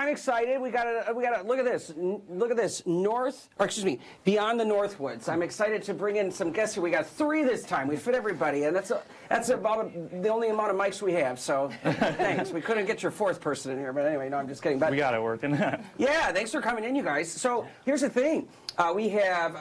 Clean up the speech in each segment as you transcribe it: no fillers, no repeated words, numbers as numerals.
I'm excited. We got to look at this. Look at this. Beyond the Northwoods. I'm excited to bring in some guests here. We got 3 this time. We fit everybody, and that's about the only amount of mics we have. So thanks. We couldn't get your 4th person in here, but anyway, no, I'm just kidding. But we got it working. Yeah, thanks for coming in, you guys. So here's the thing. We have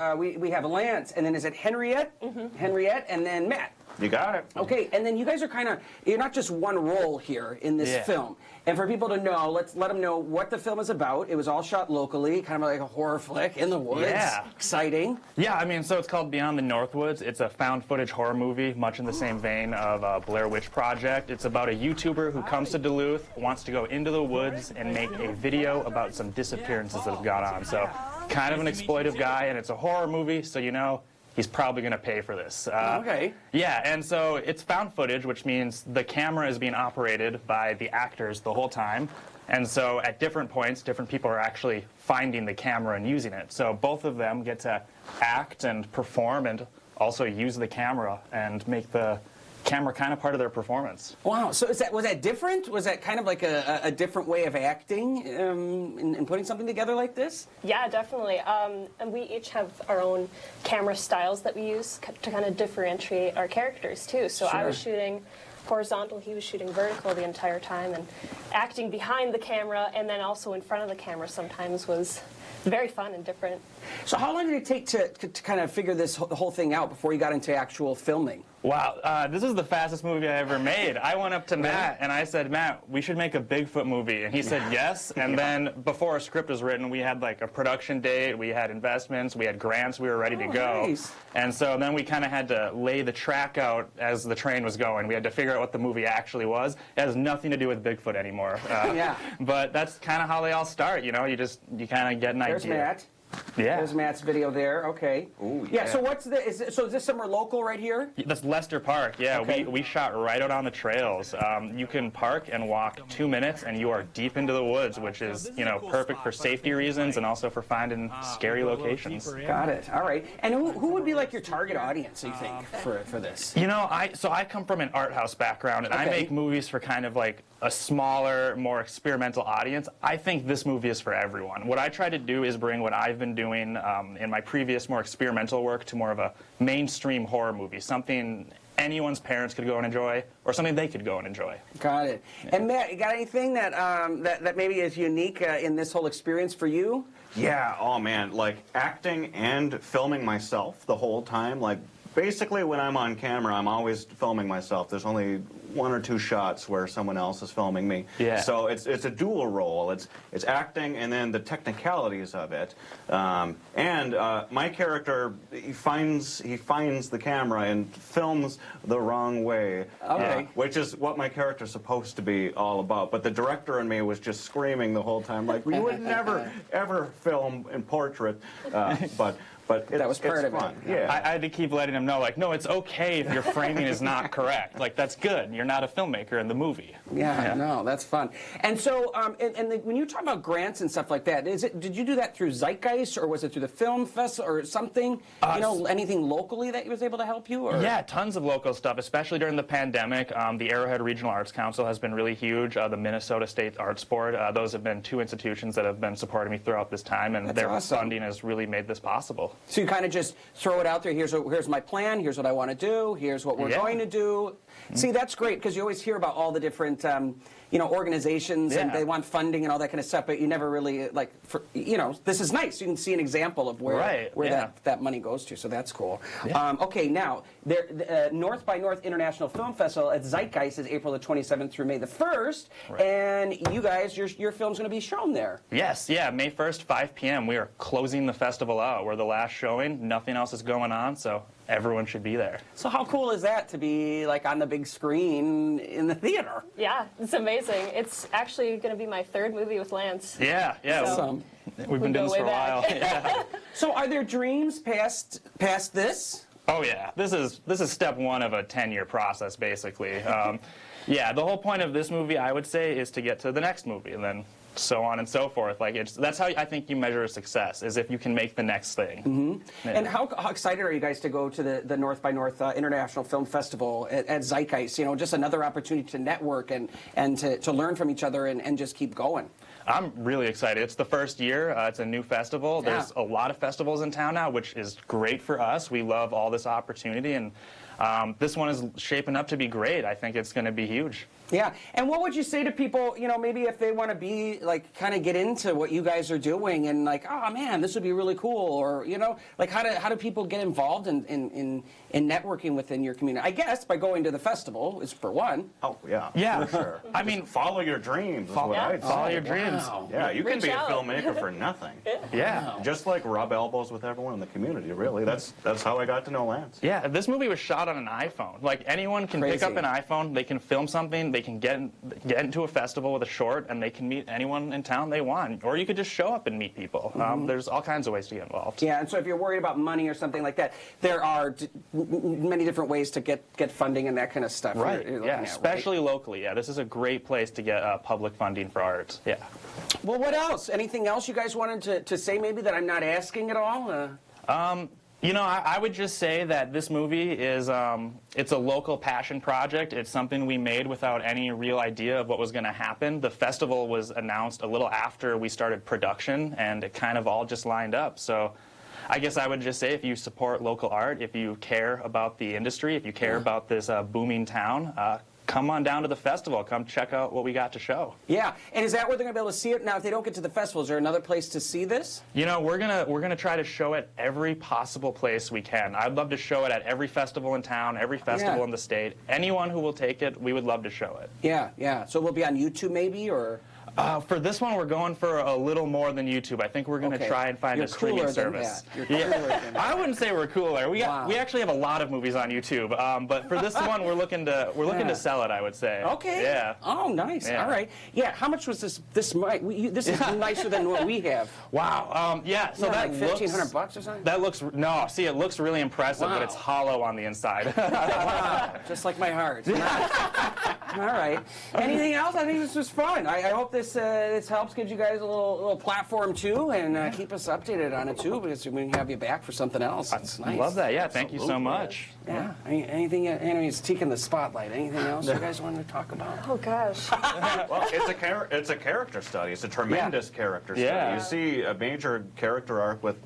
Lance, and then is it Henriette? Mm-hmm. Henriette, and then Matt. You got it. Okay, and then you guys are you're not just one role here in this film. And for people to know, let's let them know what the film is about. It was all shot locally, kind of like a horror flick in the woods. Yeah. Exciting. Yeah, I mean, so it's called Beyond the Northwoods. It's a found footage horror movie, much in the same vein of Blair Witch Project. It's about a YouTuber who comes to Duluth, wants to go into the woods and make a video about some disappearances that have gone on. So kind of an exploitive guy, and it's a horror movie, so you know he's probably going to pay for this. Okay. Yeah, and so it's found footage, which means the camera is being operated by the actors the whole time. And so at different points, different people are actually finding the camera and using it. So both of them get to act and perform and also use the camera and make the camera kind of part of their performance. Wow. So was that different? Was that kind of like a different way of acting in putting something together like this? Yeah, definitely. And we each have our own camera styles that we use to kind of differentiate our characters too. So Sure. I was shooting horizontal, he was shooting vertical the entire time, and acting behind the camera and then also in front of the camera sometimes was very fun and different. So how long did it take to kind of figure this whole thing out before you got into actual filming? Wow, this is the fastest movie I ever made. I went up to Matt and I said, Matt, we should make a Bigfoot movie. And he said yes. And then before a script was written, we had like a production date, we had investments, we had grants, we were ready to go. Nice. And so then we kind of had to lay the track out as the train was going. We had to figure out what the movie actually was. It has nothing to do with Bigfoot anymore. Yeah. But that's kind of how they all start, you know? You kind of get an There's idea. Matt. Yeah. There's Matt's video there. Okay. Ooh, Yeah. yeah. So is this somewhere local right here? That's Lester Park. Yeah, Okay. we shot right out on the trails. You can park and walk 2 minutes, and you are deep into the woods, which is perfect for safety reasons and also for finding scary locations. Got it. All right. And who would be like your target audience, you think, for this? I come from an art house background, and I Okay. make movies for kind of like a smaller, more experimental audience. I think this movie is for everyone. What I try to do is bring what I've been doing in my previous more experimental work to more of a mainstream horror movie, something anyone's parents could go and enjoy, or something they could go and enjoy. Got it. And Matt, you got anything that that maybe is unique in this whole experience for you? Yeah, oh man, like acting and filming myself the whole time. Like basically when I'm on camera, I'm always filming myself. There's only 1 or 2 shots where someone else is filming me. Yeah. So it's a dual role. It's acting and then the technicalities of it. My character, he finds the camera and films the wrong way. Okay. Which is what my character's supposed to be all about. But the director in me was just screaming the whole time, like, we would never ever film in portrait. But That was part it's of it. fun. Yeah. I had to keep letting him know, like, no, it's okay if your framing is not correct. Like, that's good. You're not a filmmaker in the movie. Yeah, no, that's fun. And so, when you talk about grants and stuff like that, did you do that through Zeitgeist, or was it through the film festival, or something? Anything locally that was able to help you? Or? Yeah, tons of local stuff, especially during the pandemic. The Arrowhead Regional Arts Council has been really huge. The Minnesota State Arts Board, those have been 2 institutions that have been supporting me throughout this time, and That's their awesome. funding has really made this possible. So you kind of just throw it out there. Here's my plan. Here's what I want to do. Here's what we're going to do. See, that's great because you always hear about all the different, organizations and they want funding and all that kind of stuff, but you never really this is nice. You can see an example of where that money goes to. So that's cool. Yeah. Okay, now North by North International Film Festival at Zeitgeist is April the 27th through May the 1st, and you guys, your film's going to be shown there. Yes, yeah, May 1st, 5 p.m. We are closing the festival out. We're the last showing. Nothing else is going on, so everyone should be there. So how cool is that to be like on the big screen in the theater? Yeah, it's amazing. It's actually going to be my 3rd movie with Lance. Yeah. Awesome. We've been doing this for a while. Yeah. So are there dreams past this? Oh yeah, this is step 1 of a 10-year process, basically. Yeah, the whole point of this movie, I would say, is to get to the next movie, and then so on and so forth. Like that's how I think you measure success, is if you can make the next thing. Mm-hmm. Yeah. And how excited are you guys to go to the North by North International Film Festival at Zeitgeist? Just another opportunity to network and to learn from each other and just keep going. I'm really excited. It's the first year. It's a new festival. Yeah. There's a lot of festivals in town now, which is great for us. We love all this opportunity, and this one is shaping up to be great. I think it's going to be huge. Yeah, and what would you say to people, you know, maybe if they want to be, like, kind of get into what you guys are doing and, like, oh, man, this would be really cool, or, you know, like, how do people get involved in networking within your community? I guess by going to the festival is for one. Oh, yeah. Yeah. For sure. I mean, Follow your dreams is what I'd say. follow your dreams. Wow. Yeah, you can Reach be a out. filmmaker for nothing. Yeah. Just like rub elbows with everyone in the community, really. That's how I got to know Lance. Yeah, this movie was shot on an iPhone. Like, anyone can pick up Crazy. an iPhone, they can film something, they can get into a festival with a short, and they can meet anyone in town they want. Or you could just show up and meet people. There's all kinds of ways to get involved. Yeah, and so if you're worried about money or something like that, there are many different ways to get funding and that kind of stuff. Right, you're looking yeah, at, especially locally. Yeah, this is a great place to get public funding for art. Yeah. Well, what else? Anything else you guys wanted to say maybe that I'm not asking at all? You know, I would just say that this movie is, it's a local passion project. It's something we made without any real idea of what was going to happen. The festival was announced a little after we started production, and it kind of all just lined up. So I guess I would just say, if you support local art, if you care about the industry, if you care about this booming town, come on down to the festival. Come check out what we got to show. Yeah, and is that where they're going to be able to see it? Now, if they don't get to the festival, is there another place to see this? You know, we're gonna try to show it every possible place we can. I'd love to show it at every festival in town, every festival in the state. Anyone who will take it, we would love to show it. Yeah, yeah. So we'll be on YouTube maybe, or? For this one, we're going for a little more than YouTube. I think we're going to try and find You're a streaming cooler than service. that. You're cooler than that. I wouldn't say we're cooler. We actually have a lot of movies on YouTube, but for this one, we're looking to sell it. I would say. Okay. Yeah. Oh, nice. Yeah. All right. Yeah. How much was this? This is nicer than what we have. Wow. Yeah. So that like looks $1,500 or something. That looks See, it looks really impressive, Wow. but it's hollow on the inside. Wow. Just like my heart. All right. Anything else? I think this was fun. I hope this helps, gives you guys a little platform too, and keep us updated on it too, because we can have you back for something else. It's nice. Love that. Yeah. Thank you so much. Yeah. Anything? Anyways, taking the spotlight. Anything else you guys wanted to talk about? Oh gosh. Well, it's a character study. It's a tremendous character study. Yeah. You see a major character arc with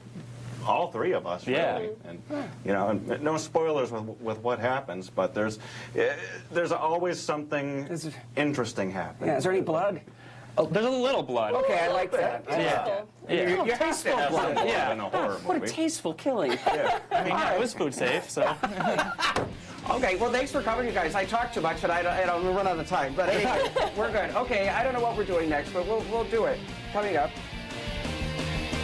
all three of us, really. Yeah. And you know, and no spoilers with what happens, but there's always something interesting happening. Yeah. Is there any blood? There's a little blood. Okay, I like that. Yeah. Yeah. You have to have some blood Yeah. in a horror What a movie. tasteful killing. I mean, yeah, it was food safe, so. Okay, well, thanks for coming, you guys. I talk too much, and I don't we run out of time. But anyway, we're good. Okay, I don't know what we're doing next, but we'll do it. Coming up.